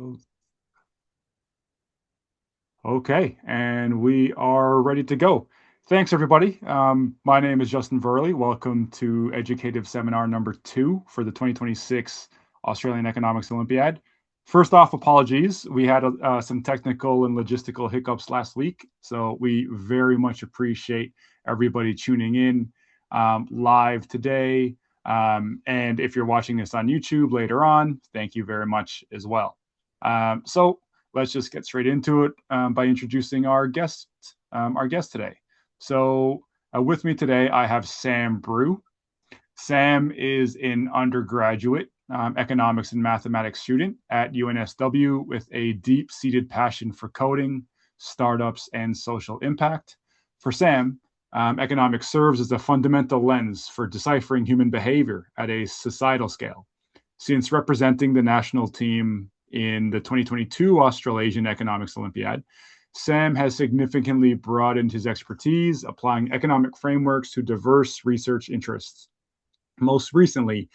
Oh, okay, and we are ready to go. Thanks, everybody. My name is Justin Virly. Welcome to Educative Seminar number 2 for the 2026 Australian Economics Olympiad. First off, apologies. We had some technical and logistical hiccups last week, so we very much appreciate everybody tuning in live today. And if you're watching this on YouTube later on, thank you very much as well. So let's just get straight into it by introducing our guest today. So with me today, I have Sam Brew. Sam is an undergraduate economics and mathematics student at UNSW with a deep-seated passion for coding, startups, and social impact. For Sam, economics serves as a fundamental lens for deciphering human behavior at a societal scale. Since representing the national team in the 2022 Australasian Economics Olympiad, Sam has significantly broadened his expertise, applying economic frameworks to diverse research interests. Most recently,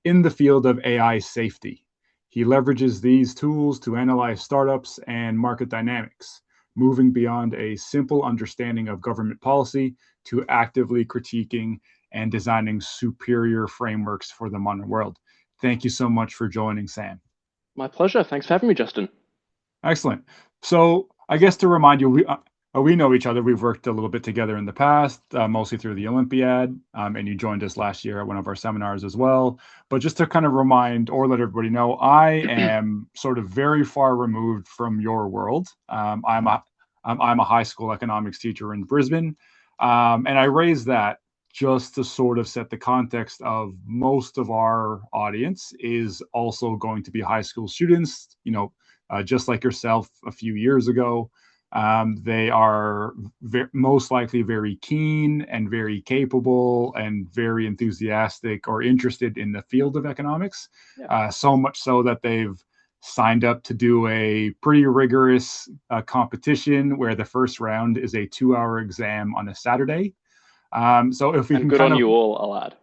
in the field of AI safety, he leverages these tools to analyze startups and market dynamics, moving beyond a simple understanding of government policy to actively critiquing and designing superior frameworks for the modern world. Thank you so much for joining, Sam. My pleasure. Thanks for having me, Justin. Excellent. So I guess to remind you, we know each other. We've worked a little bit together in the past, mostly through the Olympiad, and you joined us last year at one of our seminars as well. But just to kind of remind or let everybody know, I am sort of very far removed from your world. I'm a high school economics teacher in Brisbane, and I raise that just to sort of set the context of most of our audience is also going to be high school students, just like yourself a few years ago. They are most likely very keen and very capable and very enthusiastic or interested in the field of economics, Yeah. so much so that they've signed up to do a pretty rigorous competition where the first round is a 2-hour exam on a Saturday. So if we And can good kind on of, you all, I'll add.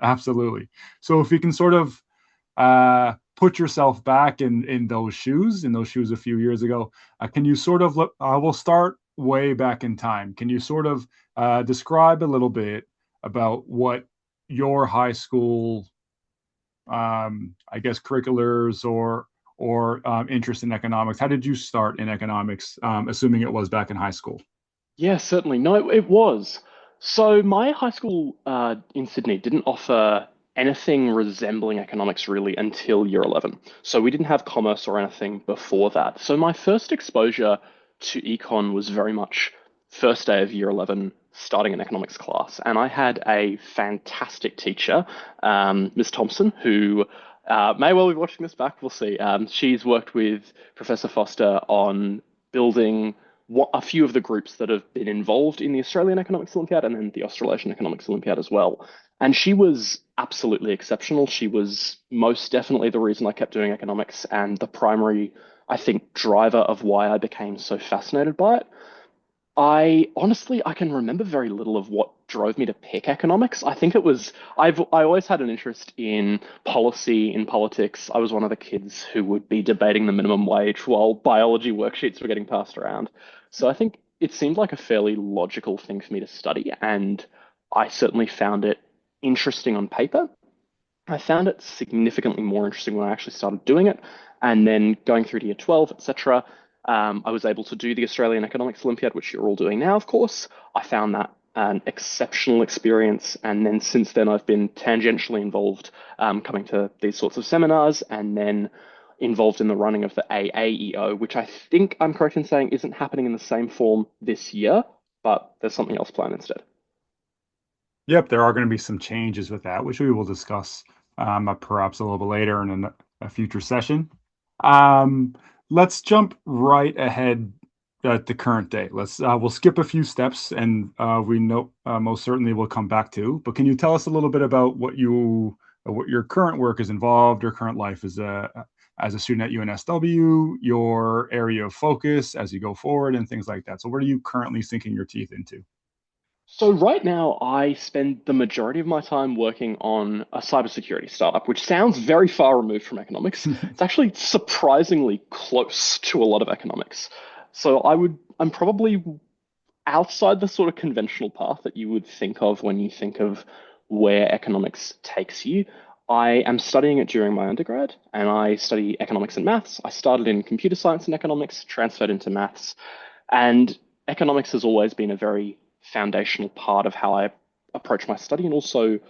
absolutely. So if we can sort of put yourself back in those shoes a few years ago. Can you sort of look? We'll start way back in time. Can you sort of describe a little bit about what your high school, I guess, curriculars or interest in economics? How did you start in economics? Assuming it was back in high school. Yeah, certainly. No, it was. So my high school in Sydney didn't offer anything resembling economics really until year 11. So we didn't have commerce or anything before that. So my first exposure to econ was very much first day of year 11, starting an economics class. And I had a fantastic teacher, Ms. Thompson, who may well be watching this back. We'll see. She's worked with Professor Foster on building a few of the groups that have been involved in the Australian Economics Olympiad and then the Australasian Economics Olympiad as well. And she was absolutely exceptional. She was most definitely the reason I kept doing economics and the primary, I think, driver of why I became so fascinated by it. I can remember very little of what drove me to pick economics. I think it was I always had an interest in policy, in politics. I was one of the kids who would be debating the minimum wage while biology worksheets were getting passed around. So I think it seemed like a fairly logical thing for me to study, and I certainly found it interesting on paper. I found it significantly more interesting when I actually started doing it, and then going through to year 12, etc. I was able to do the Australian Economics Olympiad, which you're all doing now, of course. I found that an exceptional experience, and then since then I've been tangentially involved, coming to these sorts of seminars, and then involved in the running of the AAEO, which I think I'm correct in saying isn't happening in the same form this year, but there's something else planned instead. Yep, there are going to be some changes with that, which we will discuss perhaps a little bit later in a future session. Um, let's jump right ahead to current day. We'll skip a few steps, and we know most certainly we'll come back to. But can you tell us a little bit about what your current work is involved, your current life as a student at UNSW, your area of focus as you go forward, and things like that. So, what are you currently sinking your teeth into? So right now, I spend the majority of my time working on a cybersecurity startup, which sounds very far removed from economics. It's actually surprisingly close to a lot of economics. So I'm probably outside the sort of conventional path that you would think of when you think of where economics takes you. I am studying it during my undergrad, and I study economics and maths. I started in computer science and economics, transferred into maths, and economics has always been a very foundational part of how I approach my study. And also,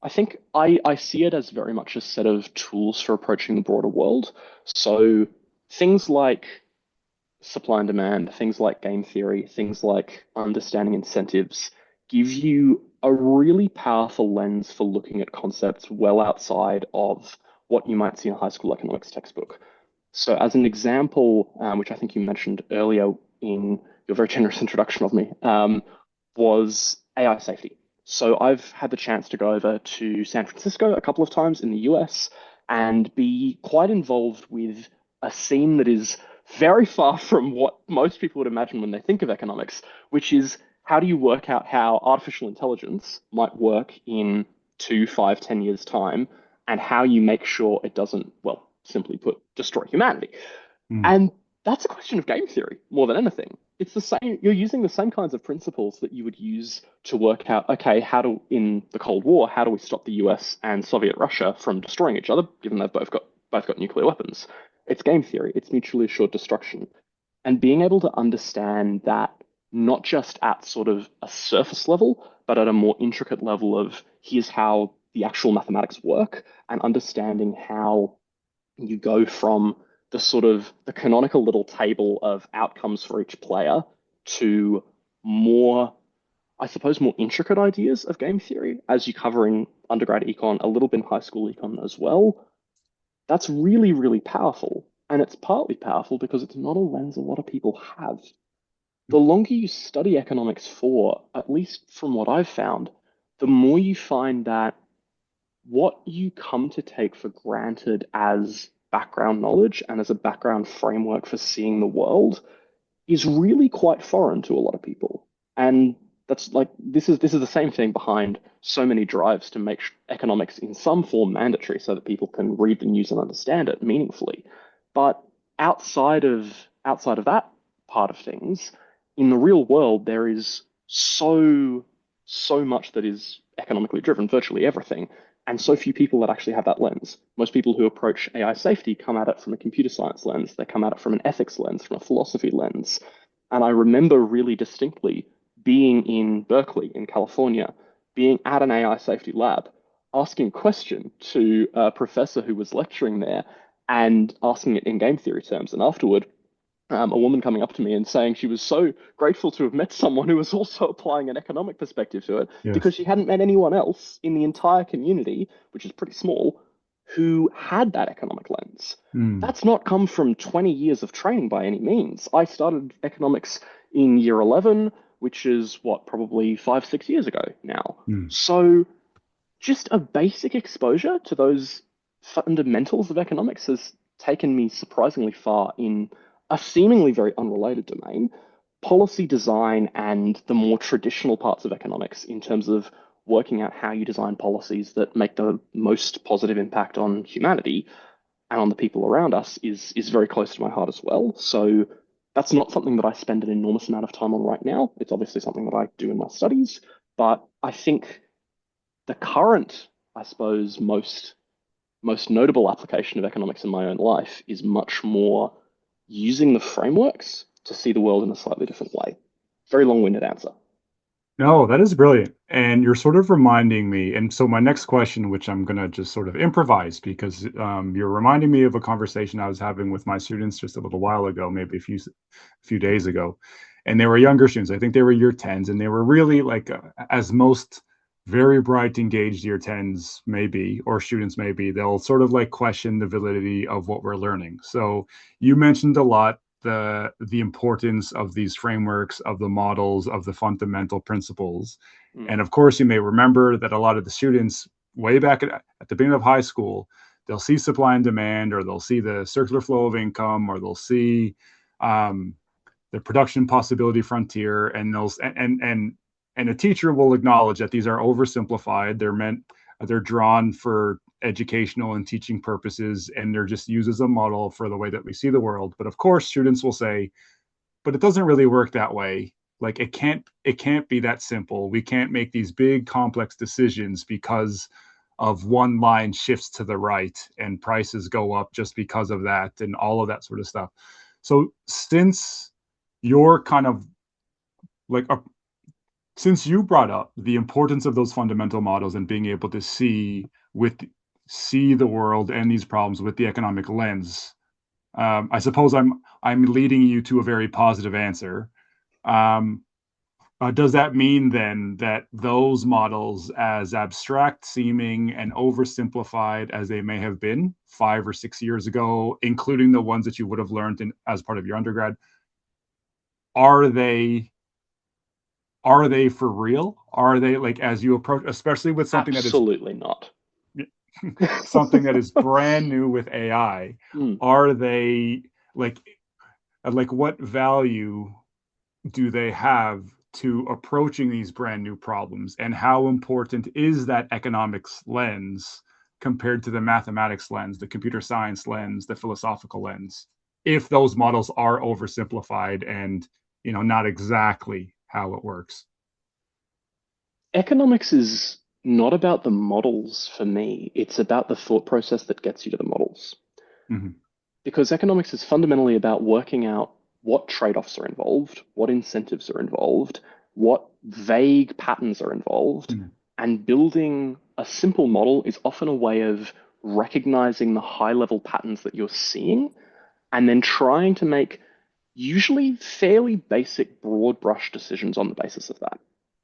I think I see it as very much a set of tools for approaching the broader world. So things like supply and demand, things like game theory, things like understanding incentives give you a really powerful lens for looking at concepts well outside of what you might see in a high school economics textbook. So, as an example, which I think you mentioned earlier in your very generous introduction of me, was AI safety. So, I've had the chance to go over to San Francisco a couple of times in the US and be quite involved with a scene that is very far from what most people would imagine when they think of economics, which is how do you work out how artificial intelligence might work in 2, 5, 10 years' time, and how you make sure it doesn't, well, simply put, destroy humanity. Mm. And that's a question of game theory more than anything. It's the same, you're using the same kinds of principles that you would use to work out, okay, in the Cold War, how do we stop the US and Soviet Russia from destroying each other, given they've both got nuclear weapons? It's game theory, it's mutually assured destruction. And being able to understand that not just at sort of a surface level, but at a more intricate level of here's how the actual mathematics work, and understanding how you go from the sort of the canonical little table of outcomes for each player to more, I suppose, more intricate ideas of game theory as you cover in undergrad econ, a little bit in high school econ as well. That's really, really powerful. And it's partly powerful because it's not a lens a lot of people have. The longer you study economics for, at least from what I've found, the more you find that what you come to take for granted as background knowledge and as a background framework for seeing the world is really quite foreign to a lot of people. And that's like this is the same thing behind so many drives to make economics in some form mandatory so that people can read the news and understand it meaningfully. But outside of outside of that part of things, in the real world, there is so much that is economically driven, virtually everything, and so few people that actually have that lens. Most people who approach AI safety come at it from a computer science lens, they come at it from an ethics lens, from a philosophy lens. And I remember really distinctly being in Berkeley, in California, being at an AI safety lab, asking a question to a professor who was lecturing there and asking it in game theory terms. And afterward, a woman coming up to me and saying she was so grateful to have met someone who was also applying an economic perspective to it because Yes. she hadn't met anyone else in the entire community, which is pretty small, who had that economic lens. Mm. That's not come from 20 years of training by any means. I started economics in year 11, which is what, probably 5, 6 years ago now. Mm. So just a basic exposure to those fundamentals of economics has taken me surprisingly far in a seemingly very unrelated domain, policy design and the more traditional parts of economics in terms of working out how you design policies that make the most positive impact on humanity and on the people around us is very close to my heart as well. So that's not something that I spend an enormous amount of time on right now. It's obviously something that I do in my studies, but I think the current, I suppose, most notable application of economics in my own life is much more using the frameworks to see the world in a slightly different way. Very long-winded answer. No, that is brilliant. And you're sort of reminding me. And so my next question, which I'm going to just sort of improvise because you're reminding me of a conversation I was having with my students just a little while ago, maybe a few days ago. And they were younger students. I think they were year 10s, and they were really like, as most very bright, engaged year 10s maybe, or students maybe, they'll sort of like question the validity of what we're learning. So you mentioned a lot the importance of these frameworks, of the models, of the fundamental principles. Mm, And of course, you may remember that a lot of the students way back at the beginning of high school, they'll see supply and demand, or they'll see the circular flow of income, or they'll see um, the production possibility frontier, and And a teacher will acknowledge that these are oversimplified. They're drawn for educational and teaching purposes, and they're just used as a model for the way that we see the world. But of course, students will say, but it doesn't really work that way. Like it can't be that simple. We can't make these big complex decisions because of one line shifts to the right and prices go up just because of that and all of that sort of stuff. So you're kind of like a, since you brought up the importance of those fundamental models and being able to see the world and these problems with the economic lens, I suppose I'm leading you to a very positive answer. Um, does that mean then that those models, as abstract seeming and oversimplified as they may have been 5 or 6 years ago, including the ones that you would have learned as part of your undergrad, are they are they for real? Are they, like, as you approach, especially with Absolutely not. something that is brand new with AI, Mm, are they like what value do they have to approaching these brand new problems, and how important is that economics lens compared to the mathematics lens, the computer science lens, the philosophical lens, if those models are oversimplified and not exactly how it works? Economics is not about the models for me. It's about the thought process that gets you to the models. Mm-hmm. Because economics is fundamentally about working out what trade-offs are involved, what incentives are involved, what vague patterns are involved, Mm-hmm. and building a simple model is often a way of recognizing the high-level patterns that you're seeing and then trying to make usually fairly basic broad brush decisions on the basis of that.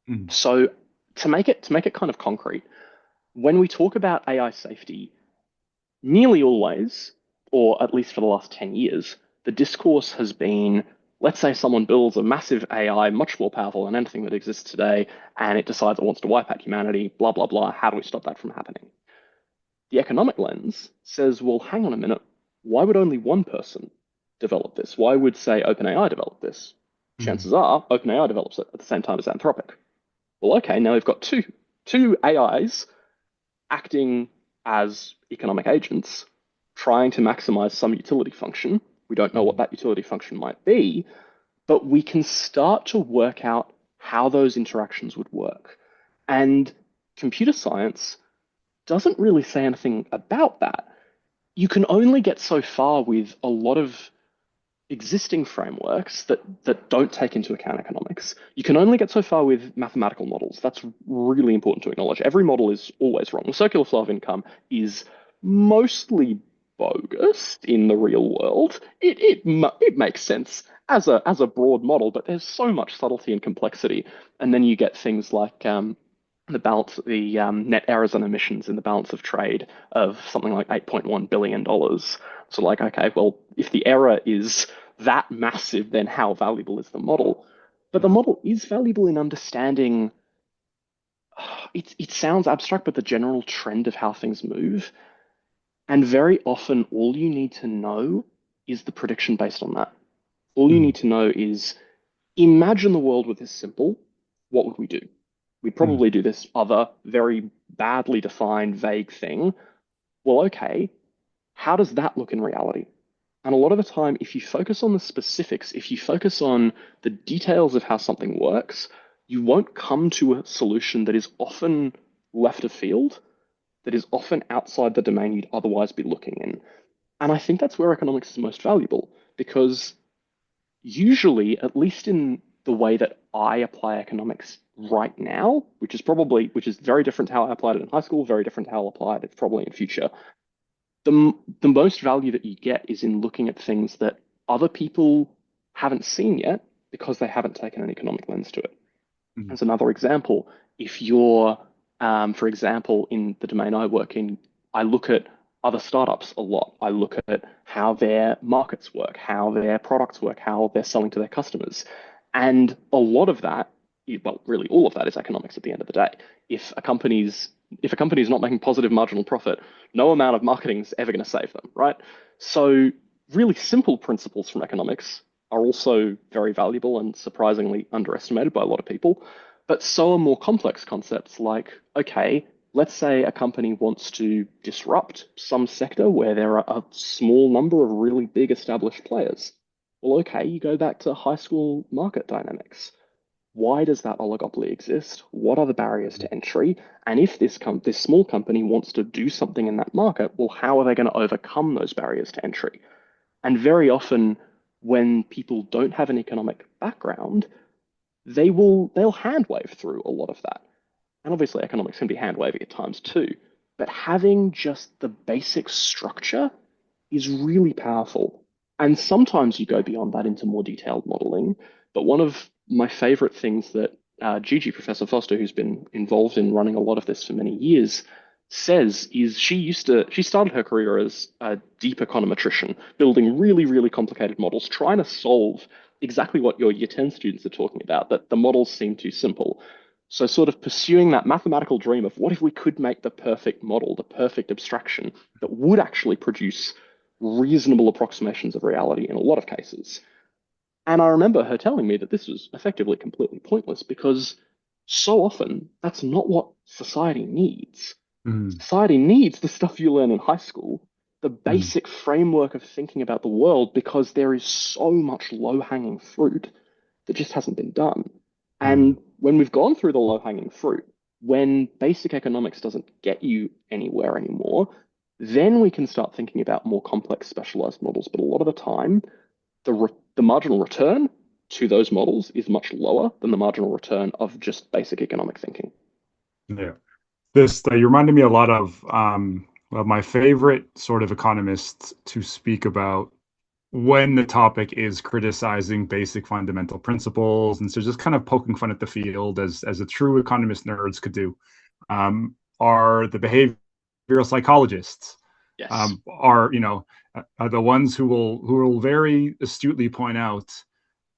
Mm-hmm. So to make it kind of concrete, when we talk about AI safety, nearly always, or at least for the last 10 years, the discourse has been, let's say someone builds a massive AI, much more powerful than anything that exists today, and it decides it wants to wipe out humanity, blah, blah, blah. How do we stop that from happening? The economic lens says, well, hang on a minute. Why would only one person develop this? Why would, say, OpenAI develop this? Mm-hmm. Chances are OpenAI develops it at the same time as Anthropic. Well, okay, now we've got two AIs acting as economic agents, trying to maximize some utility function. We don't know what that utility function might be, but we can start to work out how those interactions would work. And computer science doesn't really say anything about that. You can only get so far with a lot of existing frameworks that don't take into account economics. You can only get so far with mathematical models. That's really important to acknowledge. Every model is always wrong. The circular flow of income is mostly bogus in the real world. It makes sense as a broad model, but there's so much subtlety and complexity. And then you get things like the net errors and emissions in the balance of trade of something like $8.1 billion. So, like, okay, well, if the error is that massive, then how valuable is the model? But the model is valuable in understanding. It sounds abstract, but the general trend of how things move. And very often, all you need to know is the prediction based on that. All you Mm-hmm. need to know is imagine the world were this simple. What would we do? We'd Mm-hmm. probably do this other very badly defined, vague thing. Well, okay, how does that look in reality? And a lot of the time, if you focus on the specifics, if you focus on the details of how something works, you won't come to a solution that is often left of field, that is often outside the domain you'd otherwise be looking in. And I think that's where economics is most valuable because usually, at least in the way that I apply economics right now, which is very different to how I applied it in high school, very different to how I'll apply it probably in future, the most value that you get is in looking at things that other people haven't seen yet because they haven't taken an economic lens to it. Mm-hmm. As another example, if you're, for example, in the domain I work in, I look at other startups a lot. I look at how their markets work, how their products work, how they're selling to their customers. And a lot of that, well, really all of that is economics at the end of the day. If a company's if a company is not making positive marginal profit, no amount of marketing is ever going to save them, right? So really simple principles from economics are also very valuable and surprisingly underestimated by a lot of people. But so are more complex concepts like, okay, let's say a company wants to disrupt some sector where there are a small number of really big established players. Well, okay, you go back to high school market dynamics. Why does that oligopoly exist? What are the barriers to entry? And if this small company wants to do something in that market, well, how are they going to overcome those barriers to entry? And very often, when people don't have an economic background, they'll hand wave through a lot of that. And obviously, economics can be hand wavy at times too. But having just the basic structure is really powerful. And sometimes you go beyond that into more detailed modeling. But one of my favorite things that Gigi, Professor Foster, who's been involved in running a lot of this for many years, says is she started her career as a deep econometrician, building really, really complicated models, trying to solve exactly what your year 10 students are talking about, that the models seem too simple. So, sort of pursuing that mathematical dream of what if we could make the perfect model, the perfect abstraction that would actually produce reasonable approximations of reality in a lot of cases. And I remember her telling me that this was effectively completely pointless because so often that's not what society needs. Mm, Society needs the stuff you learn in high school, the mm, basic framework of thinking about the world, because there is so much low hanging fruit that just hasn't been done. mm. And when we've gone through the low hanging fruit, when basic economics doesn't get you anywhere anymore, then we can start thinking about more complex specialized models. But a lot of the time, the marginal return to those models is much lower than the marginal return of just basic economic thinking. Yeah. This you reminded me a lot of my favorite sort of economists to speak about when the topic is criticizing basic fundamental principles, and so just kind of poking fun at the field as a true economist nerds could do, are the behavioral psychologists. Yes. Are are the ones who will very astutely point out,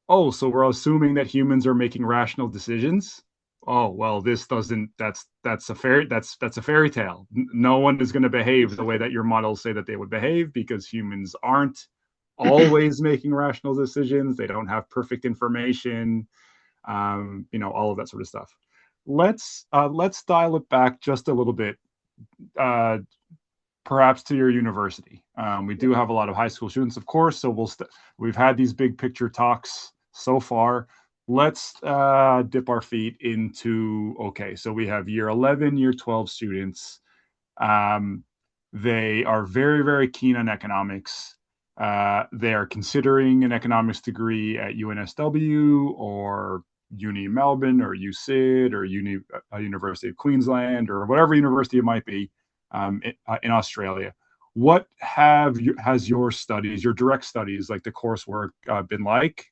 oh, so we're assuming that humans are making rational decisions. Oh, well, this doesn't. That's a fairy tale. No one is going to behave the way that your models say that they would behave because humans aren't always making rational decisions. They don't have perfect information. All of that sort of stuff. Let's dial it back just a little bit. Uh, Perhaps to your university. We Yeah. do have a lot of high school students, of course, so we've had these big picture talks so far. Let's dip our feet into, okay, so we have year 11, year 12 students. Um, they are very, very keen on economics. They are considering an economics degree at UNSW or Uni Melbourne or UCID or University of Queensland or whatever university it might be, in Australia. What has your studies, your direct studies, like the coursework, been like,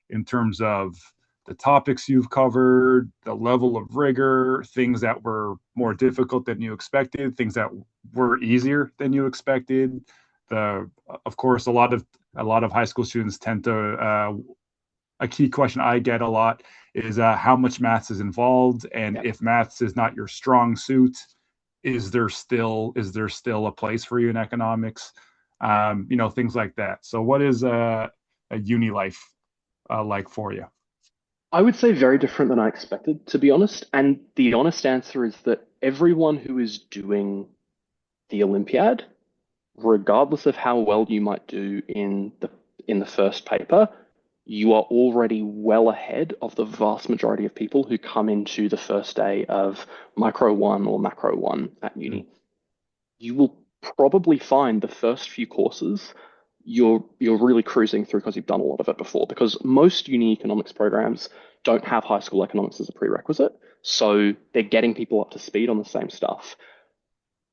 in terms of the topics you've covered, the level of rigor, things that were more difficult than you expected, things that were easier than you expected? Of course, a lot of high school students tend to. A key question I get a lot is, how much maths is involved, and Yeah. if maths is not your strong suit, is there still a place for you in economics? Things like that. So, what is a uni life like for you? I would say very different than I expected, to be honest. And the honest answer is that everyone who is doing the Olympiad, regardless of how well you might do in the first paper, you are already well ahead of the vast majority of people who come into the first day of micro one or macro one at Mm, uni. You will probably find the first few courses you're really cruising through because you've done a lot of it before. Because most uni economics programs don't have high school economics as a prerequisite, so they're getting people up to speed on the same stuff.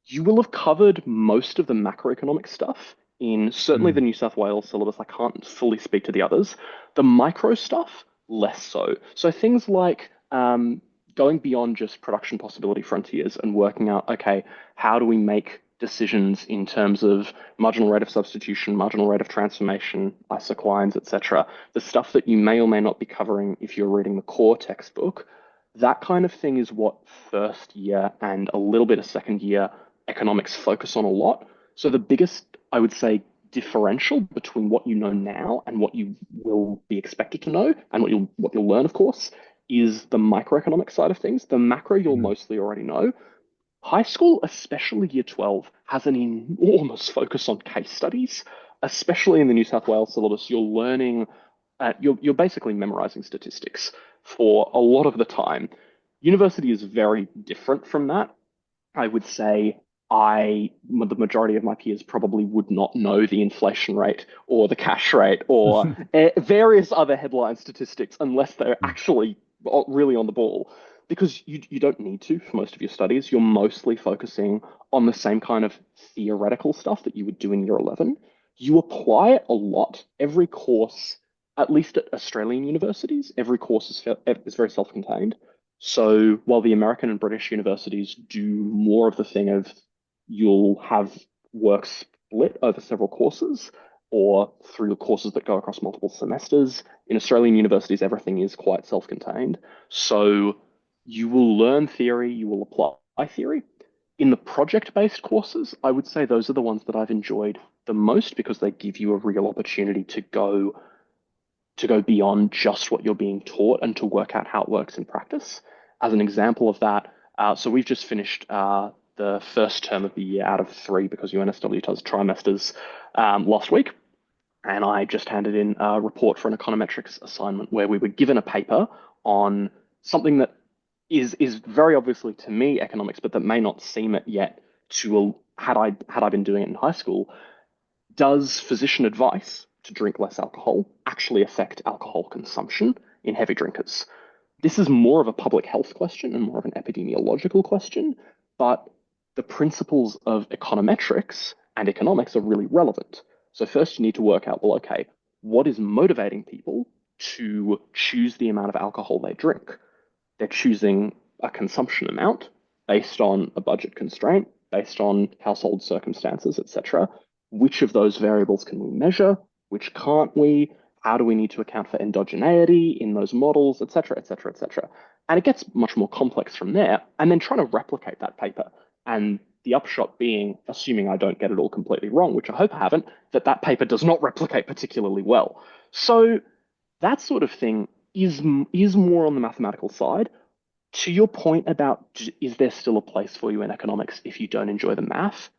You will have covered most of the macroeconomic stuff in certainly the mm, New South Wales syllabus. I can't fully speak to the others. The micro stuff, less so. So things like going beyond just production possibility frontiers and working out, okay, how do we make decisions in terms of marginal rate of substitution, marginal rate of transformation, isoclines, etc. The stuff that you may or may not be covering if you're reading the core textbook. That kind of thing is what first year and a little bit of second year economics focus on a lot. So the biggest, I would say, differential between what you know now and what you will be expected to know and what you'll learn, of course, is the microeconomic side of things. The macro you'll Mm. mostly already know. High school, especially year 12, has an enormous focus on case studies, especially in the New South Wales syllabus. You're basically memorizing statistics for a lot of the time. University is very different from that. I would say the majority of my peers probably would not know the inflation rate or the cash rate or various other headline statistics unless they're actually really on the ball. Because you don't need to for most of your studies. You're mostly focusing on the same kind of theoretical stuff that you would do in year 11. You apply it a lot. Every course, at least at Australian universities, every course is very self-contained. So while the American and British universities do more of the thing of you'll have work split over several courses or through the courses that go across multiple semesters, in Australian universities, everything is quite self-contained. So you will learn theory, you will apply theory. In the project-based courses, I would say those are the ones that I've enjoyed the most because they give you a real opportunity to go beyond just what you're being taught and to work out how it works in practice. As an example of that, so we've just finished the first term of the year out of three because UNSW does trimesters last week. And I just handed in a report for an econometrics assignment where we were given a paper on something that is very obviously to me economics, but that may not seem it yet to had I been doing it in high school. Does physician advice to drink less alcohol actually affect alcohol consumption in heavy drinkers? This is more of a public health question and more of an epidemiological question, but the principles of econometrics and economics are really relevant. So first you need to work out, well, okay, what is motivating people to choose the amount of alcohol they drink? They're choosing a consumption amount based on a budget constraint, based on household circumstances, etc. Which of those variables can we measure? Which can't we? How do we need to account for endogeneity in those models, etc., etc., etc. And it gets much more complex from there. And then trying to replicate that paper. And the upshot being, assuming I don't get it all completely wrong, which I hope I haven't, that that paper does not replicate particularly well. So that sort of thing is more on the mathematical side. To your point about is there still a place for you in economics if you don't enjoy the math?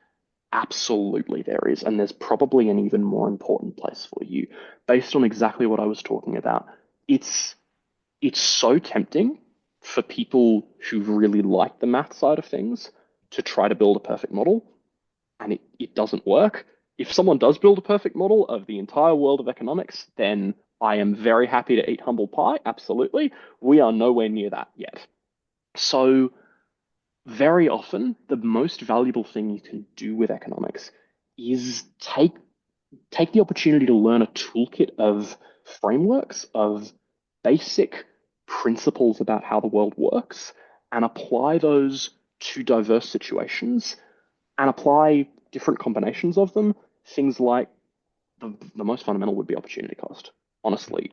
Absolutely, there is. And there's probably an even more important place for you based on exactly what I was talking about. It's it's so tempting for people who really like the math side of things to try to build a perfect model, and it doesn't work. If someone does build a perfect model of the entire world of economics, then I am very happy to eat humble pie. Absolutely. We are nowhere near that yet. So very often the most valuable thing you can do with economics is take the opportunity to learn a toolkit of frameworks of basic principles about how the world works and apply those to diverse situations and apply different combinations of them. Things like the most fundamental would be opportunity cost. Honestly,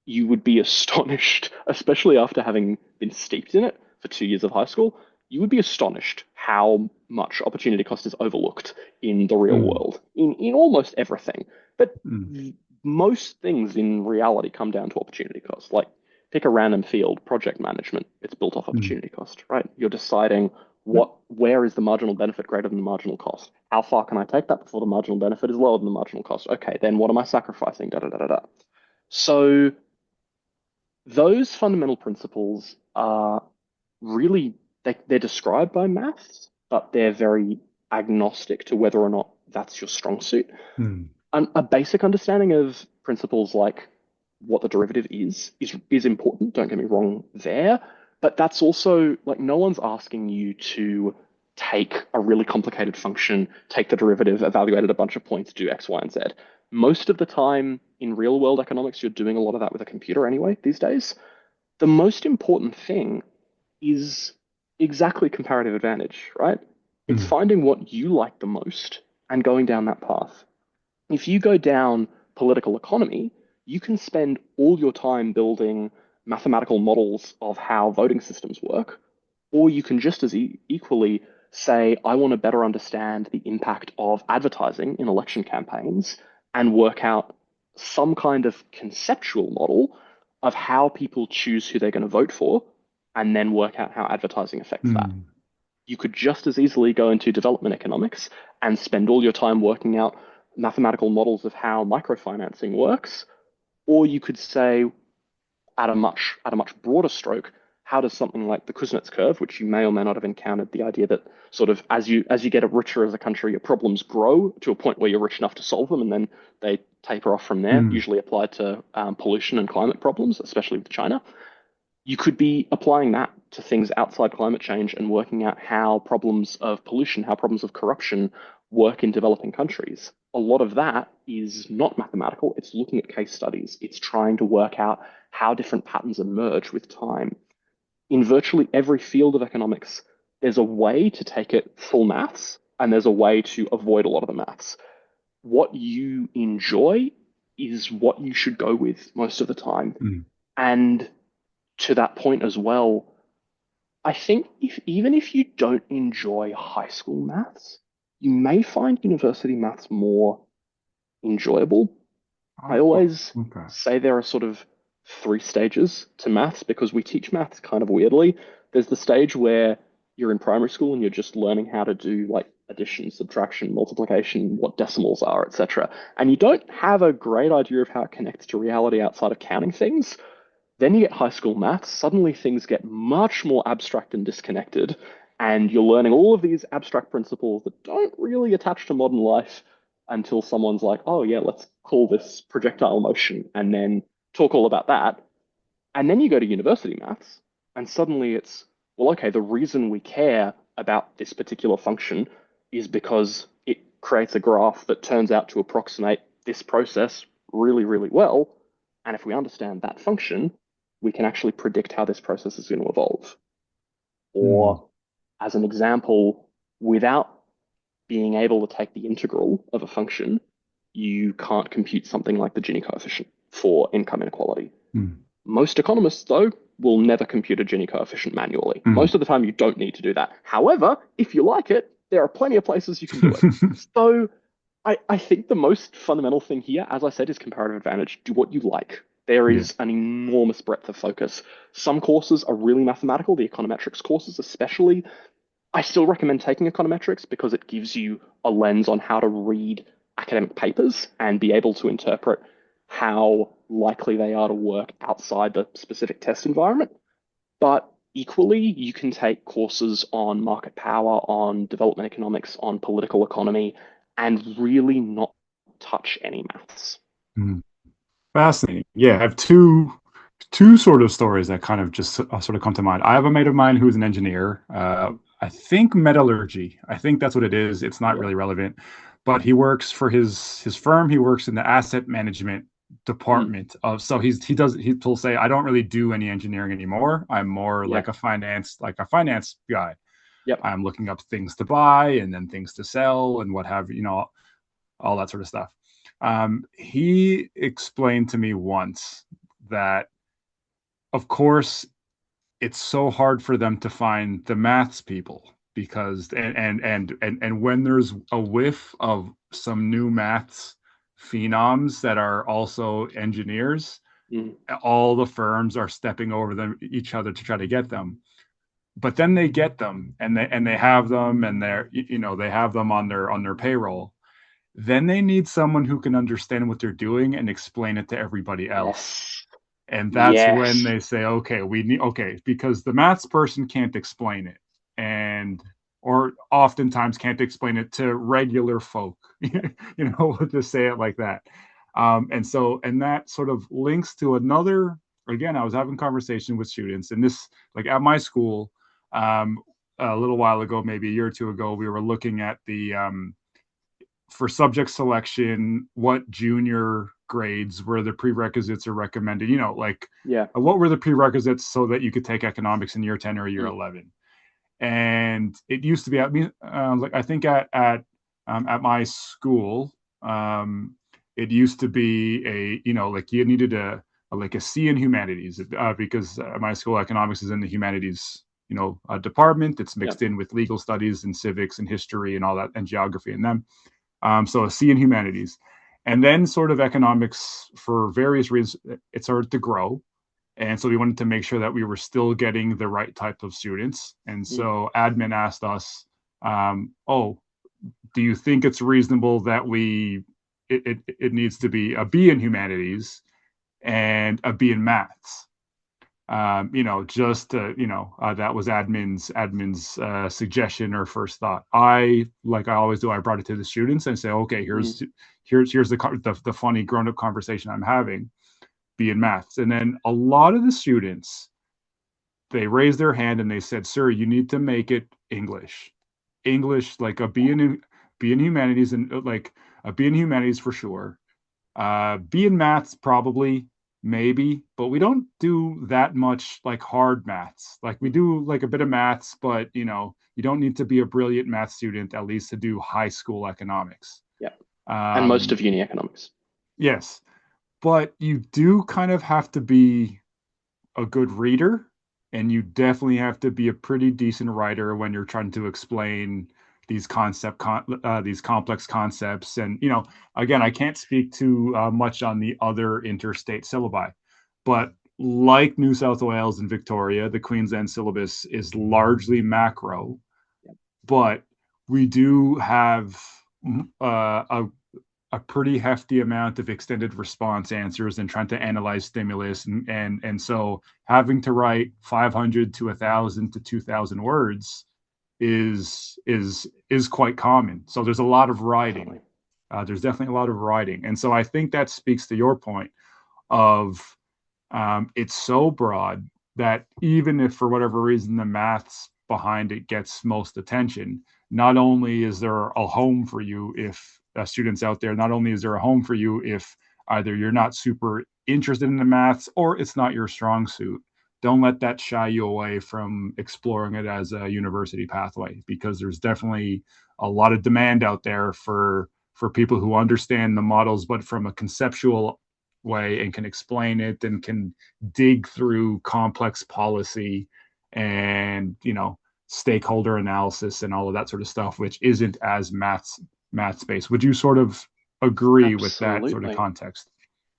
you would be astonished, especially after having been steeped in it for 2 years of high school, you would be astonished how much opportunity cost is overlooked in the real Mm. world, in almost everything. But Mm. most things in reality come down to opportunity cost. Like pick a random field, project management, it's built off Mm. opportunity cost, right? You're deciding Yep. where is the marginal benefit greater than the marginal cost? How far can I take that before the marginal benefit is lower than the marginal cost? Okay, then what am I sacrificing? Da da da da da. So those fundamental principles are really they're described by maths, but they're very agnostic to whether or not that's your strong suit. Mm. A basic understanding of principles like what the derivative is important. Don't get me wrong there, but that's also like no one's asking you to take a really complicated function, take the derivative, evaluate at a bunch of points, do X, Y, and Z. Most of the time in real world economics, you're doing a lot of that with a computer anyway these days. The most important thing is exactly comparative advantage, right? It's Mm. finding what you like the most and going down that path. If you go down political economy, you can spend all your time building mathematical models of how voting systems work, or you can just as equally say, I want to better understand the impact of advertising in election campaigns and work out some kind of conceptual model of how people choose who they're going to vote for, and then work out how advertising affects that. Mm. You could just as easily go into development economics and spend all your time working out mathematical models of how microfinancing works, or you could say at a much broader stroke, how does something like the Kuznets curve, which you may or may not have encountered, the idea that sort of as you get richer as a country, your problems grow to a point where you're rich enough to solve them, and then they taper off from there. Mm. Usually applied to pollution and climate problems, especially with China. You could be applying that to things outside climate change and working out how problems of pollution, how problems of corruption work in developing countries. A lot of that is not mathematical. It's looking at case studies. It's trying to work out how different patterns emerge with time. In virtually every field of economics, there's a way to take it full maths and there's a way to avoid a lot of the maths. What you enjoy is what you should go with most of the time. Mm. And to that point as well, I think even if you don't enjoy high school maths, you may find university maths more enjoyable. I Oh, always okay. say there are sort of three stages to maths because we teach maths kind of weirdly. There's the stage where you're in primary school and you're just learning how to do like addition, subtraction, multiplication, what decimals are, etc. And you don't have a great idea of how it connects to reality outside of counting things. Then you get high school maths, suddenly things get much more abstract and disconnected, and you're learning all of these abstract principles that don't really attach to modern life until someone's like, oh, yeah, let's call this projectile motion, and then talk all about that. And then you go to university maths, and suddenly it's, well, okay, the reason we care about this particular function is because it creates a graph that turns out to approximate this process really, really well. And if we understand that function, we can actually predict how this process is going to evolve. Mm. Or, as an example, without being able to take the integral of a function, you can't compute something like the Gini coefficient for income inequality. Mm. Most economists, though, will never compute a Gini coefficient manually. Most Mm. of the time, you don't need to do that. However, if you like it, there are plenty of places you can do it. So I think the most fundamental thing here, as I said, is comparative advantage. Do what you like. There Yeah. is an enormous breadth of focus. Some courses are really mathematical, the econometrics courses especially. I still recommend taking econometrics because it gives you a lens on how to read academic papers and be able to interpret how likely they are to work outside the specific test environment. But equally, you can take courses on market power, on development economics, on political economy, and really not touch any maths. Mm. Fascinating. Yeah, I have two sort of stories that kind of just sort of come to mind. I have a mate of mine who's an engineer. I think metallurgy. I think that's what it is. It's not Yeah. really relevant, but he works for his firm. He works in the asset management Mm. department of. So he'll say, I don't really do any engineering anymore. I'm more Yeah. like a finance guy. Yep. I'm looking up things to buy and then things to sell and what have you know, all that sort of stuff. He explained to me once that, of course, it's so hard for them to find the maths people because and when there's a whiff of some new maths phenoms that are also engineers, Mm. all the firms are stepping over them each other to try to get them. But then they get them and they have them and they're you know they have them on their payroll. Then they need someone who can understand what they're doing and explain it to everybody else. Yes. And that's when Yes. they say, okay, we need, okay, because the maths person can't explain it. And, or oftentimes can't explain it to regular folk, you know, we'll just say it like that. And that sort of links to another, again, I was having conversation with students and this, like at my school, um, a little while ago, maybe a year or two ago, we were looking at for subject selection, what junior grades were the prerequisites or recommended, you know, like Yeah. what were the prerequisites so that you could take economics in year 10 or year Mm. 11. And it used to be, like I think at my school, it used to be a, you know, like you needed like a C in humanities because my school economics is in the humanities, you know, department. It's Yeah. mixed in with legal studies and civics and history and all that and geography and them. So a C in humanities. And then sort of economics for various reasons, it started to grow. And so we wanted to make sure that we were still getting the right type of students. And Mm, so admin asked us, oh, do you think it's reasonable that it needs to be a B in humanities and a B in maths? Just that was admin's suggestion or first thought. Like I always do, I brought it to the students and say, okay, mm, here's the funny grown up conversation I'm having, be in maths. And then a lot of the students, they raised their hand and they said, sir, you need to make it English, like a B in humanities, and like a B in humanities for sure. B in maths, probably, maybe, but we don't do that much like hard maths. Like we mm. do like a bit of maths, but you don't need to be a brilliant math student at least to do high school economics. Yeah. And most Um, of uni economics. yes, but you do kind of have to be a good reader, and you definitely have to be a pretty decent writer when you're trying to explain these complex concepts. And again, I can't speak too much on the other interstate syllabi, but like New South Wales and Victoria, the Queensland syllabus is largely macro, Yeah. but we do have a pretty hefty amount of extended response answers and trying to analyze stimulus, and so having to write 500 to 1,000 to 2,000 words is quite common. So there's a lot of writing. Definitely. There's definitely a lot of writing, and so I think that speaks to your point of it's so broad that even if for whatever reason the maths behind it gets most attention, not only is there a home for you if students out there, not only is there a home for you if either you're not super interested in the maths or it's not your strong suit. Don't let that shy you away from exploring it as a university pathway, because there's definitely a lot of demand out there for people who understand the models, but from a conceptual way, and can explain it and can dig through complex policy and stakeholder analysis and all of that sort of stuff, which isn't as math based. Would you sort of agree with that sort of Absolutely. context?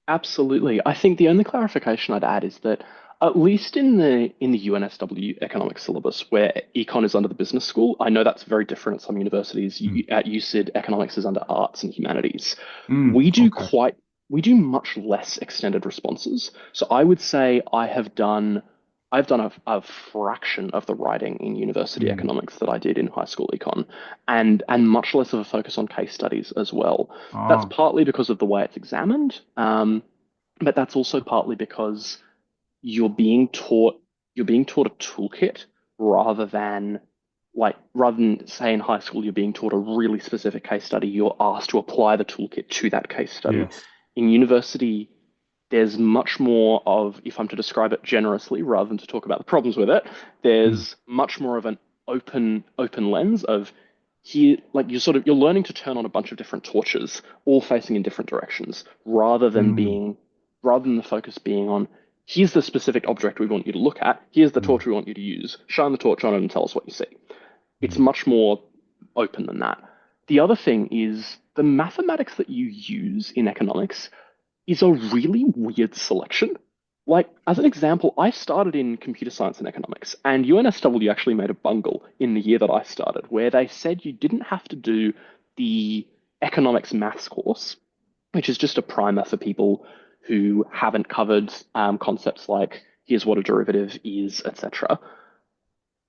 Absolutely. I think the only clarification I'd add is that at least in the UNSW economics syllabus, where econ is under the business school, I know that's very different at some universities. Mm. At UCID, economics is under arts and humanities. Mm, We do okay. quite we do much less extended responses. So I would say I've done a fraction of the writing in university Mm. economics that I did in high school econ, and much less of a focus on case studies as well. That's Oh, partly because of the way it's examined, but that's also partly because you're being taught you're being taught a toolkit rather than rather than say in high school you're being taught a really specific case study, you're asked to apply the toolkit to that case study. yes. In university, there's much more of, if I'm to describe it generously rather than to talk about the problems with it, Mm. there's much more of an open lens of here, like you're learning to turn on a bunch of different torches, all facing in different directions, Mm. rather than the focus being on here's the specific object we want you to look at, here's the Mm. torch we want you to use, shine the torch on it and tell us what you see. It's Mm. much more open than that. The other thing is the mathematics that you use in economics is a really weird selection. Like, as an example, I started in computer science and economics, and UNSW actually made a bungle in the year that I started where they said you didn't have to do the economics maths course, which is just a primer for people who haven't covered concepts like here's what a derivative is, etc.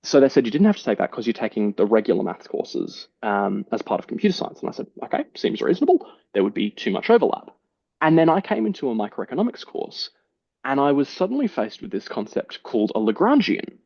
So they said you didn't have to take that because you're taking the regular maths courses as part of computer science. And I said, okay, seems reasonable. There would be too much overlap. And then I came into a microeconomics course and I was suddenly faced with this concept called a Lagrangian.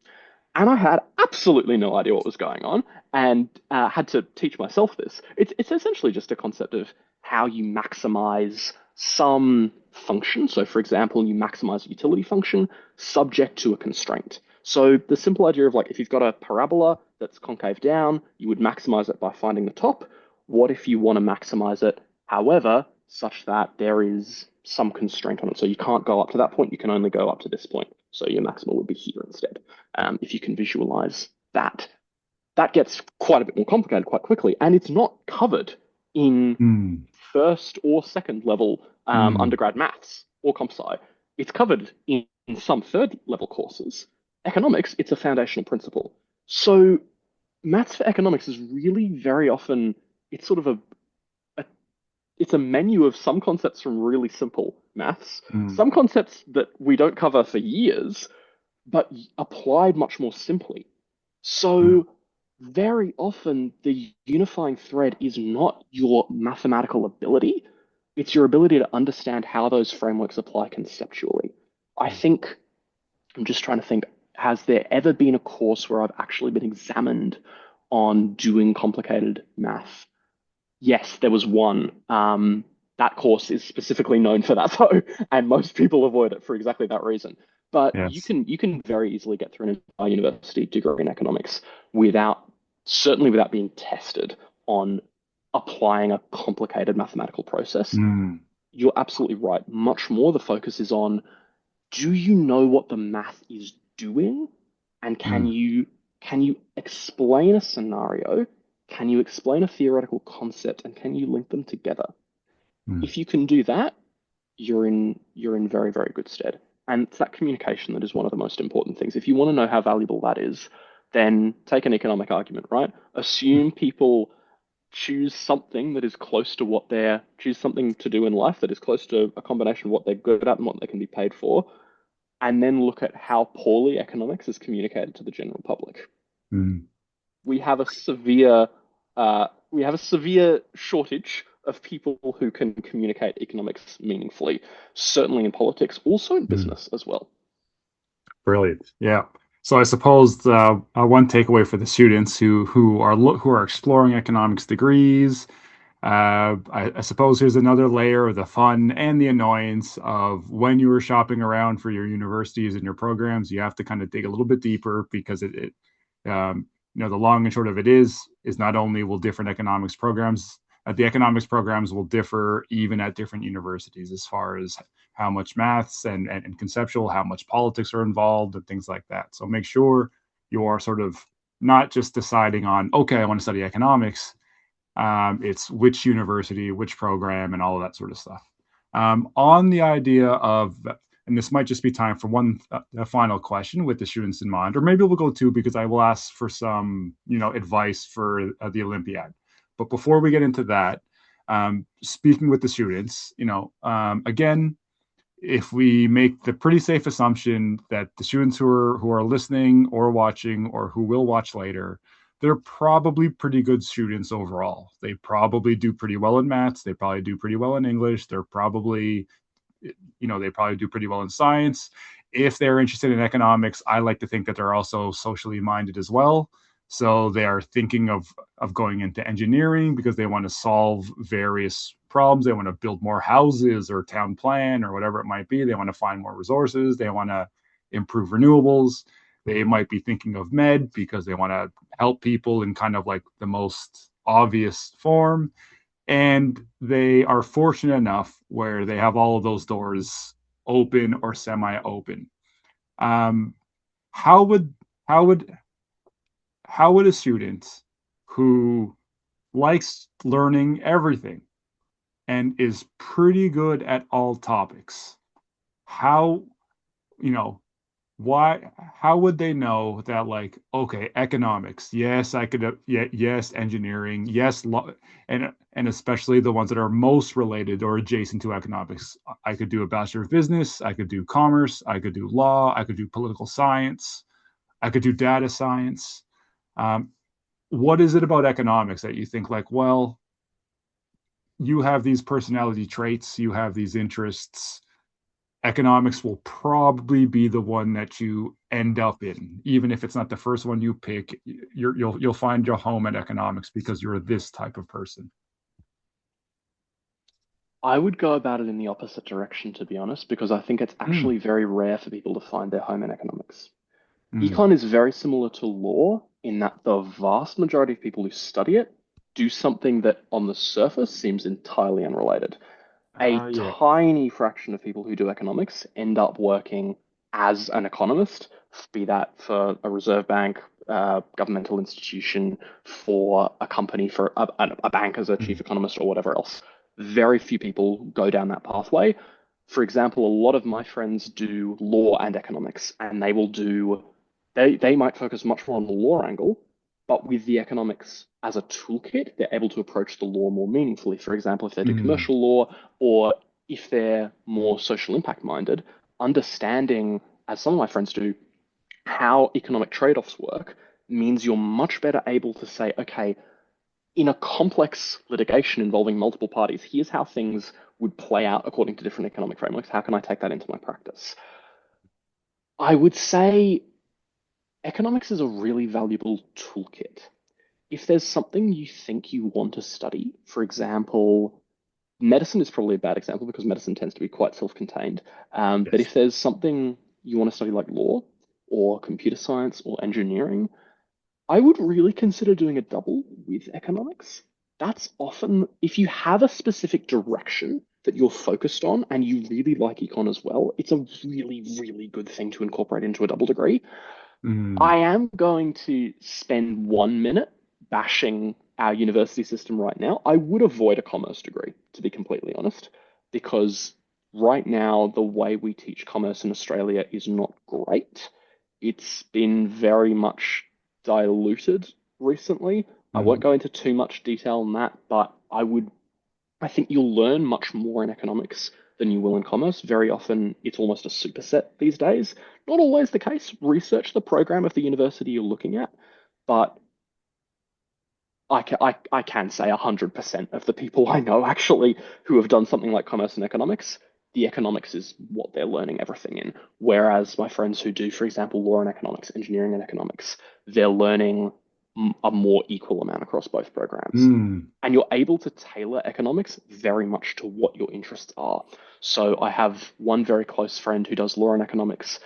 And I had absolutely no idea what was going on and had to teach myself this. It's essentially just a concept of how you maximize some function. So, for example, you maximize a utility function subject to a constraint. So, the simple idea of like if you've got a parabola that's concave down, you would maximize it by finding the top. What if you want to maximize it, however, such that there is some constraint on it? So, you can't go up to that point, you can only go up to this point. So, your maximal would be here instead. If you can visualize that. That gets quite a bit more complicated quite quickly, and it's not covered in Mm. first or second level Mm. undergrad maths or comp sci. It's covered in some third level courses, economics, it's a foundational principle. So maths for economics is really very often it's sort of a it's a menu of some concepts from really simple maths, Mm, some concepts that we don't cover for years, but applied much more simply. mm, So very often the unifying thread is not your mathematical ability, it's your ability to understand how those frameworks apply conceptually. I mm, think I'm just trying to think, has there ever been a course where I've actually been examined on doing complicated math? Yes, there was one. That course is specifically known for that though, and most people avoid it for exactly that reason. But yes. you can very easily get through an entire university degree in economics without certainly without being tested on applying a complicated mathematical process. Mm, You're absolutely right. Much more the focus is on, do you know what the math is doing? And mm, can you explain a scenario? Can you explain a theoretical concept? And can you link them together? mm, If you can do that, you're in very, very good stead. And it's that communication that is one of the most important things. If you want to know how valuable that is, then take an economic argument, right? mm, Assume people choose something that is close to what they're choose something to do in life that is close to a combination of what they're good at and what they can be paid for, and then look at how poorly economics is communicated to the general public. mm, We have a we have a severe shortage of people who can communicate economics meaningfully, certainly in politics, also in mm. business as well. Brilliant. Yeah. So I suppose one takeaway for the students who are exploring economics degrees. I suppose here's another layer of the fun and the annoyance of when you were shopping around for your universities and your programs. You have to kind of dig a little bit deeper because the long and short of it is not only will different economics programs, the economics programs will differ even at different universities as far as how much maths and conceptual, how much politics are involved, and things like that. So make sure you are sort of not just deciding on, okay, I want to study economics. It's which university, which program, and all of that sort of stuff. On the idea of, and this might just be time for one a final question with the students in mind, or maybe we'll go two because I will ask for some, advice for the Olympiad. But before we get into that, speaking with the students, again, if we make the pretty safe assumption that the students who are listening or watching or who will watch later, they're probably pretty good students overall. They probably do pretty well in maths. They probably do pretty well in English. They probably do pretty well in science. If they're interested in economics, I like to think that they're also socially minded as well. So they are thinking of going into engineering because they want to solve various problems. They want to build more houses or town plan or whatever it might be. They want to find more resources. They want to improve renewables. They might be thinking of med because they want to help people in kind of like the most obvious form, and they are fortunate enough where they have all of those doors open or semi-open. Um, how would how would how would a student who likes learning everything and is pretty good at all topics, how you know why how would they know that, like, okay, economics, yes, I could, yeah, yes, engineering, yes, and especially the ones that are most related or adjacent to economics, I could do a bachelor of business, I could do commerce, I could do law, I could do political science, I could do data science. um, what is it about economics that you think, like, well, you have these personality traits, you have these interests, economics will probably be the one that you end up in, even if it's not the first one you pick. You'll find your home at economics because you're this type of person. I would go about it in the opposite direction, to be honest, because I think it's Mm, actually very rare for people to find their home in economics. mm, Econ is very similar to law in that the vast majority of people who study it do something that on the surface seems entirely unrelated. A yeah. tiny fraction of people who do economics end up working as an economist, be that for a reserve bank, governmental institution, for a company, for a bank as a chief Mm, economist, or whatever else. Very few people go down that pathway. For example, a lot of my friends do law and economics, and they might focus much more on the law angle, but with the economics as a toolkit, they're able to approach the law more meaningfully. For example, if they do Mm, commercial law or if they're more social impact minded, understanding, as some of my friends do, how economic trade-offs work means you're much better able to say, okay, in a complex litigation involving multiple parties, here's how things would play out according to different economic frameworks. How can I take that into my practice? I would say economics is a really valuable toolkit. If there's something you think you want to study, for example, medicine is probably a bad example because medicine tends to be quite self-contained. But yes. if there's something you want to study like law or computer science or engineering, I would really consider doing a double with economics. That's often, if you have a specific direction that you're focused on and you really like econ as well, it's a really, really good thing to incorporate into a double degree. Mm, I am going to spend 1 minute bashing our university system right now. I would avoid a commerce degree, to be completely honest, because right now the way we teach commerce in Australia is not great. It's been very much diluted recently. I won't mm, go into too much detail on that, but I think you'll learn much more in economics than you will in commerce. Very often, it's almost a superset these days. Not always the case. Research the program of the university you're looking at, but I can say 100% of the people I know actually who have done something like commerce and economics, the economics is what they're learning everything in. Whereas my friends who do, for example, law and economics, engineering and economics, they're learning a more equal amount across both programs. mm, And you're able to tailor economics very much to what your interests are. So I have one very close friend who does law and economics.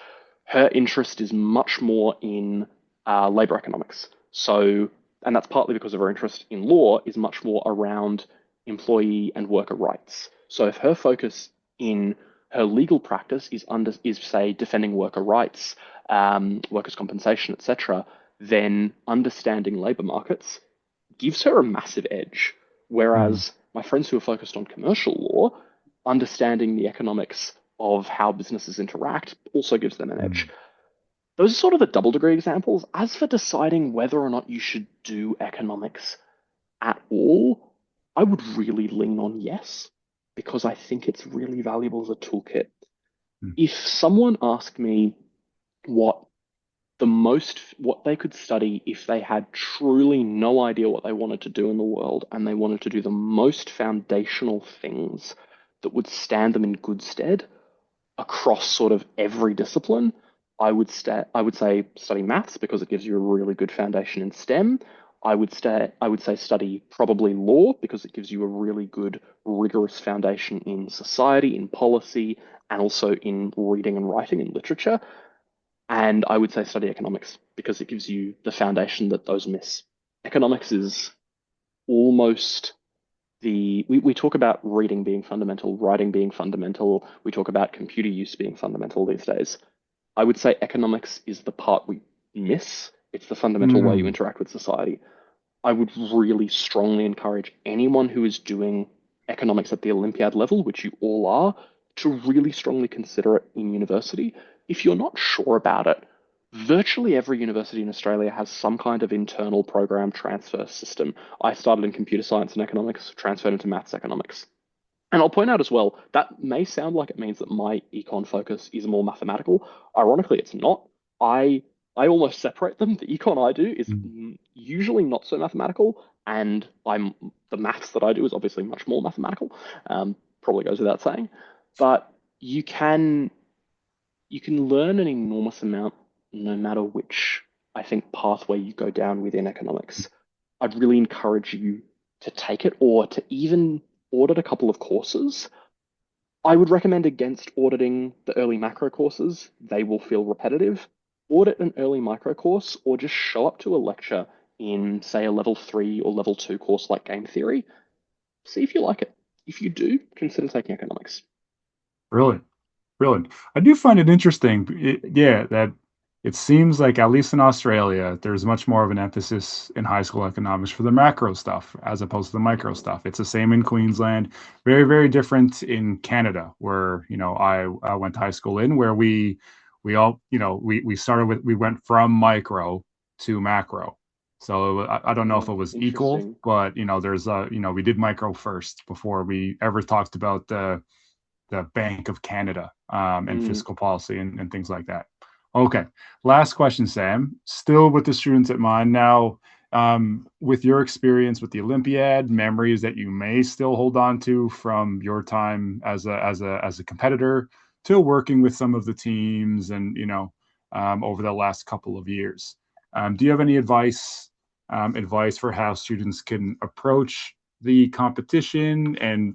Her interest is much more in labor economics. So and that's partly because of her interest in law is much more around employee and worker rights. So if her focus in her legal practice is say defending worker rights, workers' compensation, etc., then understanding labor markets gives her a massive edge. mm, Whereas my friends who are focused on commercial law, understanding the economics of how businesses interact also gives them an edge. mm. Those are sort of the double degree examples. As for deciding whether or not you should do economics at all, I would really lean on yes, because I think it's really valuable as a toolkit. Mm. If someone asked me what what they could study if they had truly no idea what they wanted to do in the world and they wanted to do the most foundational things that would stand them in good stead, across sort of every discipline, I would say study maths because it gives you a really good foundation in STEM. I would say study probably law because it gives you a really good rigorous foundation in society, in policy, and also in reading and writing and literature. And I would say study economics because it gives you the foundation that those miss. Economics is almost we talk about reading being fundamental, writing being fundamental, we talk about computer use being fundamental these days. I would say economics is the part we miss. It's the fundamental way you Mm. interact with society. I would really strongly encourage anyone who is doing economics at the Olympiad level, which you all are, to really strongly consider it in university. If you're not sure about it, virtually every university in Australia has some kind of internal program transfer system. I started in computer science and economics, transferred into maths economics. And I'll point out as well, that may sound like it means that my econ focus is more mathematical. Ironically, it's not. I I almost separate them. The econ I do is Mm. usually not so mathematical, and the maths that I do is obviously much more mathematical. Probably goes without saying, but you can you can learn an enormous amount no matter which, I think, pathway you go down within economics. I'd really encourage you to take it or to even audit a couple of courses. I would recommend against auditing the early macro courses. They will feel repetitive. Audit an early micro course or just show up to a lecture in, say, a level 3 or level 2 course like game theory. See if you like it. If you do, consider taking economics. Brilliant. Brilliant. I do find it interesting. Yeah, that it seems like, at least in Australia, there's much more of an emphasis in high school economics for the macro stuff as opposed to the micro stuff. It's the same in Queensland, very, very different in Canada, where, I went to high school in, where we all, we started with, we went from micro to macro. So I don't know if it Oh, was equal, interesting. but we did micro first before we ever talked about the Bank of Canada, and Mm. fiscal policy, and things like that. Okay, last question, Sam. Still with the students at mind now. With your experience with the Olympiad, memories that you may still hold on to from your time as a competitor to working with some of the teams, and over the last couple of years. Do you have any advice for how students can approach the competition, and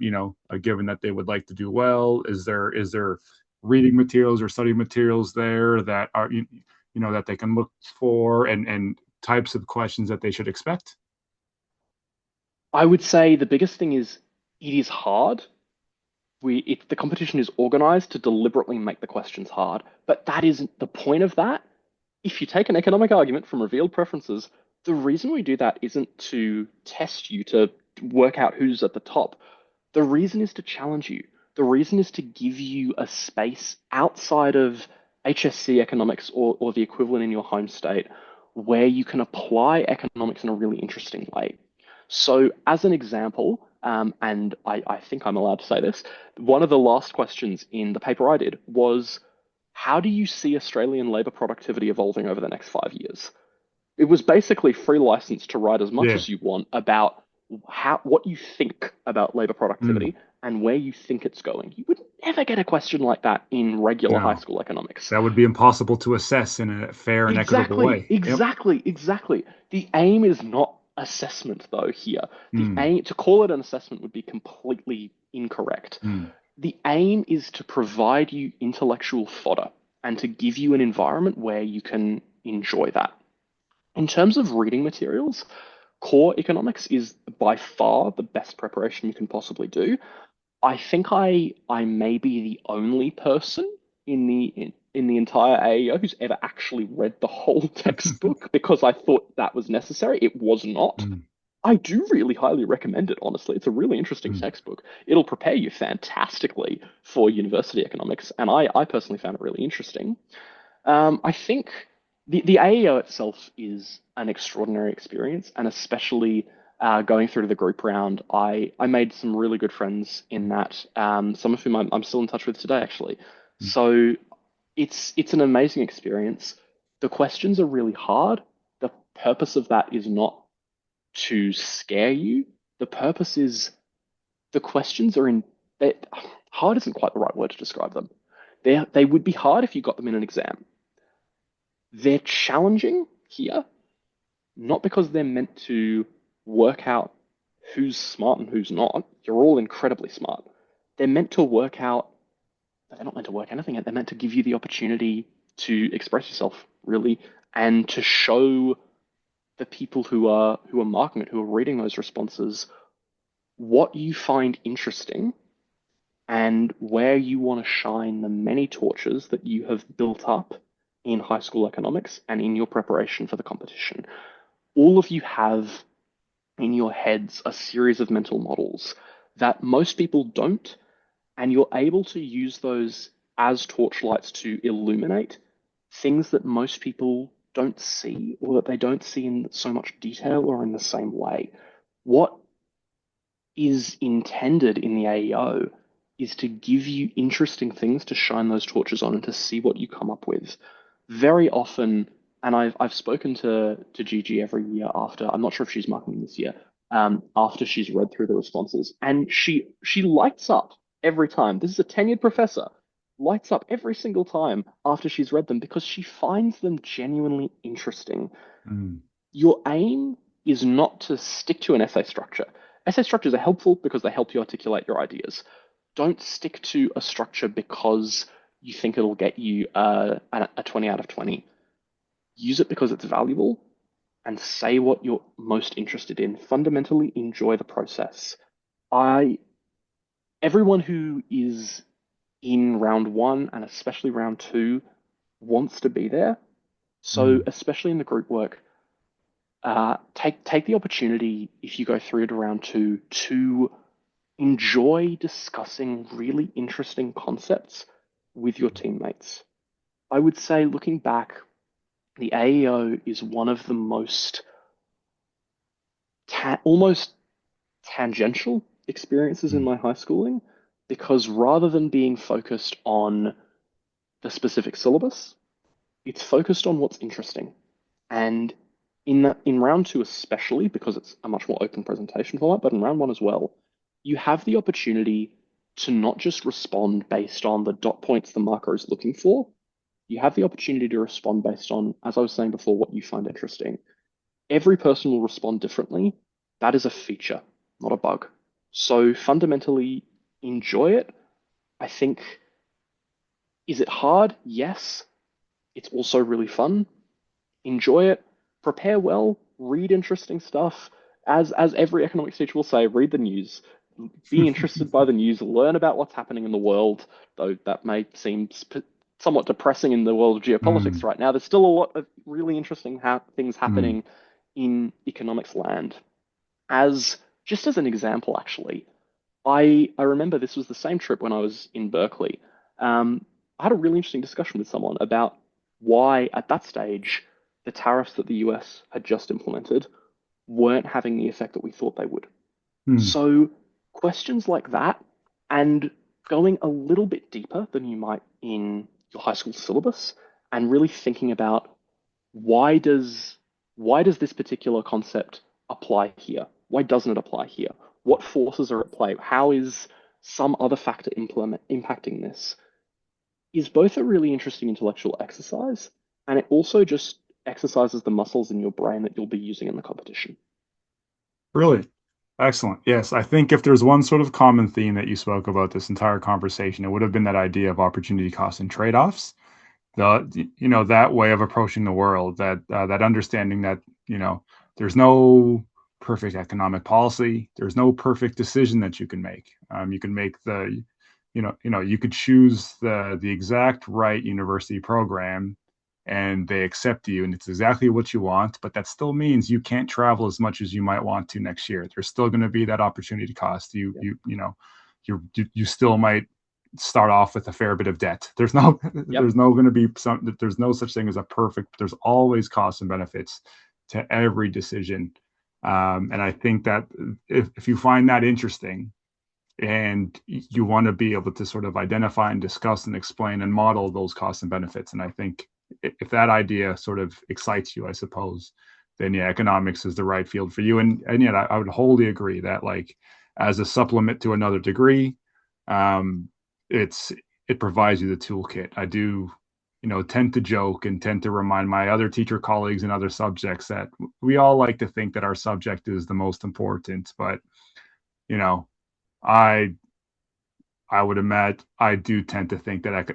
given that they would like to do well, is there reading materials or study materials there that are that they can look for, and types of questions that they should expect? I would say the biggest thing is it is hard. The competition is organized to deliberately make the questions hard, but that isn't the point of that. If you take an economic argument from revealed preferences, the reason we do that isn't to test you to work out who's at the top. The reason is to challenge you. The reason is to give you a space outside of HSC economics, or the equivalent in your home state, where you can apply economics in a really interesting way. So, as an example, and I think I'm allowed to say this, one of the last questions in the paper I did was, how do you see Australian labour productivity evolving over the next 5 years? It was basically free license to write as much Yeah. as you want about what you think about labor Mm. productivity and where you think it's going. You would never get a question like that in regular high No, school economics. that would be impossible to assess in a fair and equitable Exactly, way. Yep. exactly, exactly. The aim is not assessment, though, here. The Mm. aim, to call it an assessment would be completely incorrect. Mm. The aim is to provide you intellectual fodder and to give you an environment where you can enjoy that. In terms of reading materials, core economics is by far the best preparation you can possibly do. I think I may be the only person in the entire AEO who's ever actually read the whole textbook because I thought that was necessary. It was not. Mm. I do really highly recommend it, honestly. It's a really interesting Mm. textbook. It'll prepare you fantastically for university economics, and I personally found it really interesting. I think the AEO itself is an extraordinary experience, and especially going through to the group round, I made some really good friends in that. Some of whom I'm still in touch with today, actually. Mm. So it's an amazing experience. The questions are really hard. The purpose of that is not to scare you. The purpose is the questions are in. they- Hard isn't quite the right word to describe them. They would be hard if you got them in an exam. They're challenging here, not because they're meant to work out who's smart and who's not. You're all incredibly smart. They're meant to work out, they're not meant to work anything. They're meant to give you the opportunity to express yourself, really, and to show the people who are marking it, who are reading those responses, what you find interesting and where you want to shine the many torches that you have built up in high school economics and in your preparation for the competition. All of you have in your heads a series of mental models that most people don't, and you're able to use those as torchlights to illuminate things that most people don't see, or that they don't see in so much detail or in the same way. What is intended in the AEO is to give you interesting things to shine those torches on and to see what you come up with. Very often, and I've spoken to Gigi every year after. I'm not sure if she's marking this year. After she's read through the responses, and she lights up every time. This is a tenured professor, lights up every single time after she's read them because she finds them genuinely interesting. Mm. Your aim is not to stick to an essay structure. Essay structures are helpful because they help you articulate your ideas. Don't stick to a structure because you think it'll get you a 20 out of 20. Use it because it's valuable and say what you're most interested in. Fundamentally, enjoy the process. I Everyone who is in round one and especially round two wants to be there. So, Mm, especially in the group work, take the opportunity if you go through it around to enjoy discussing really interesting concepts with your teammates. I would say, looking back, the AEO is one of the most almost tangential experiences in mm, my high schooling because rather than being focused on the specific syllabus, it's focused on what's interesting. And in round two, especially because it's a much more open presentation format, but in round one as well, you have the opportunity to not just respond based on the dot points the marker is looking for. You have the opportunity to respond based on, as I was saying before, what you find interesting. Every person will respond differently. That is a feature, not a bug. So fundamentally, enjoy it. I think, is it hard? Yes. It's also really fun. Enjoy it, prepare well, read interesting stuff. As every economics teacher will say, read the news, be interested by the news, learn about what's happening in the world. Though that may seem somewhat depressing in the world of geopolitics mm, right now, there's still a lot of really interesting things mm, happening in economics land. As just as an example, actually, I remember this was the same trip when I was in Berkeley. I had a really interesting discussion with someone about why, at that stage, the tariffs that the US had just implemented weren't having the effect that we thought they would. mm. So, questions like that, and going a little bit deeper than you might in your high school syllabus, and really thinking about why does why does this particular concept apply here? Why doesn't it apply here? What forces are at play? How is some other factor impacting this? Is both a really interesting intellectual exercise, and it also just exercises the muscles in your brain that you'll be using in the competition. Really? Excellent. Yes, I think if there's one sort of common theme that you spoke about this entire conversation, it would have been that idea of opportunity costs and trade-offs. That way of approaching the world, that understanding that, there's no perfect economic policy, there's no perfect decision that you can make. You can make you could choose the exact right university program and they accept you and it's exactly what you want, but that still means you can't travel as much as you might want to next year. There's still going to be that opportunity cost. Yeah. You still might start off with a fair bit of debt. There's no Yep. there's no such thing as a perfect. There's always costs and benefits to every decision. And I think that if you find that interesting and you want to be able to sort of identify and discuss and explain and model those costs and benefits. And I think if that idea sort of excites you, I suppose, then yeah, economics is the right field for you. And yet I would wholly agree that like as a supplement to another degree, um, it's it provides you the toolkit. I do, tend to joke and tend to remind my other teacher colleagues in other subjects that we all like to think that our subject is the most important, but you know, I I would imagine I do tend to think that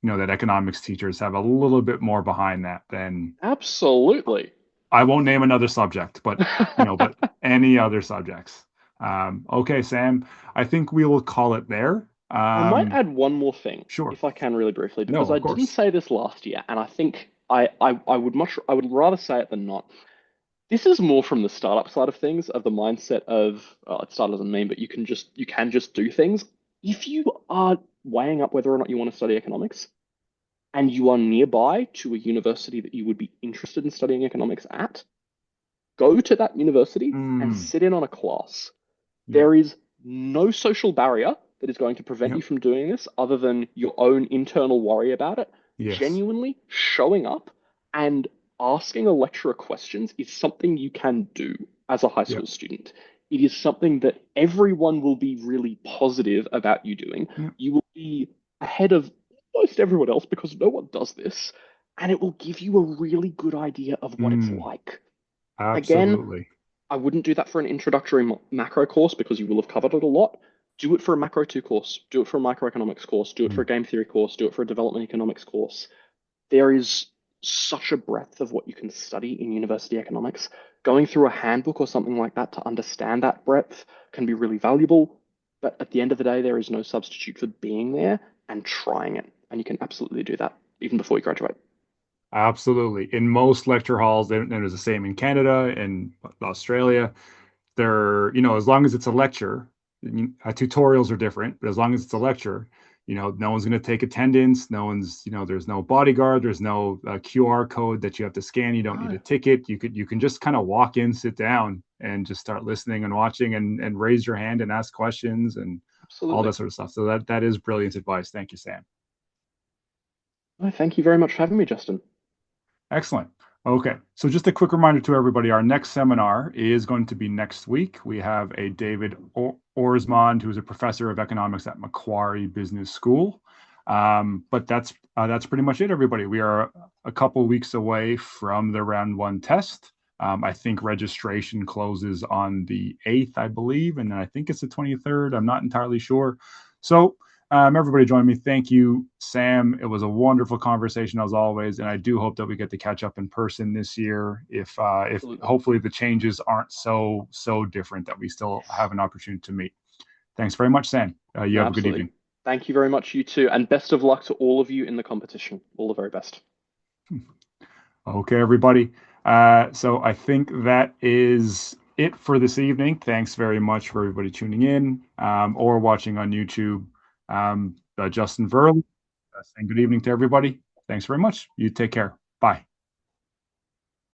that economics teachers have a little bit more behind that than Absolutely. I won't name another subject, but any other subjects. Okay, Sam, I think we will call it there. I might add one more thing, Sure. if I can really briefly, No, because I of didn't course. say this last year, and I think I would rather say it than not. This is more from the startup side of things, of the mindset of it startup doesn't mean, but you can just do things. If you are weighing up whether or not you want to study economics, and you are nearby to a university that you would be interested in studying economics at, go to that university and Mm, sit in on a class. yeah. There is no social barrier that is going to prevent you Yep. from doing this other than your own internal worry about it. Yes. Genuinely showing up and asking a lecturer questions is something you can do as a high school Yep. student. It is something that everyone will be really positive about you doing. Yep. You will be ahead of most everyone else because no one does this, and it will give you a really good idea of what it's Mm, like. Again, absolutely. I wouldn't do that for an introductory macro course because you will have covered it a lot. Do it for a macro 2 course, do it for a microeconomics course, do it for Mm, a game theory course, do it for a development economics course. There is such a breadth of what you can study in university economics. Going through a handbook or something like that to understand that breadth can be really valuable. But at the end of the day, there is no substitute for being there and trying it. And you can absolutely do that even before you graduate. Absolutely. In most lecture halls, and it was the same in Canada and Australia, they're, as long as it's a lecture, tutorials are different, but as long as it's a lecture, no one's going to take attendance. No one's, there's no bodyguard. There's no QR code that you have to scan. You don't need No, a ticket. You can just kind of walk in, sit down, and just start listening and watching and raise your hand and ask questions and all absolutely. that sort of stuff. So that is brilliant advice. Thank you, Sam. No, thank you very much for having me, Justin. Excellent. Okay, so just a quick reminder to everybody, our next seminar is going to be next week. We have a David Orsmond, who's a professor of economics at Macquarie Business School. But that's pretty much it, everybody. We are a couple weeks away from the round one test. I think registration closes on the 8th, I believe, and then I think it's the 23rd. I'm not entirely sure. So everybody join me. Thank you, Sam. It was a wonderful conversation as always, and I do hope that we get to catch up in person this year. If Absolutely. hopefully the changes aren't so different that we still Yes. have an opportunity to meet. Thanks very much, Sam. You No, have a good absolutely. evening. Thank you very much, you too, and best of luck to all of you in the competition. All the very best. Okay, everybody. So I think that is it for this evening. Thanks very much for everybody tuning in or watching on YouTube. Justin Verle saying good evening to everybody. Thanks very much. You take care. Bye.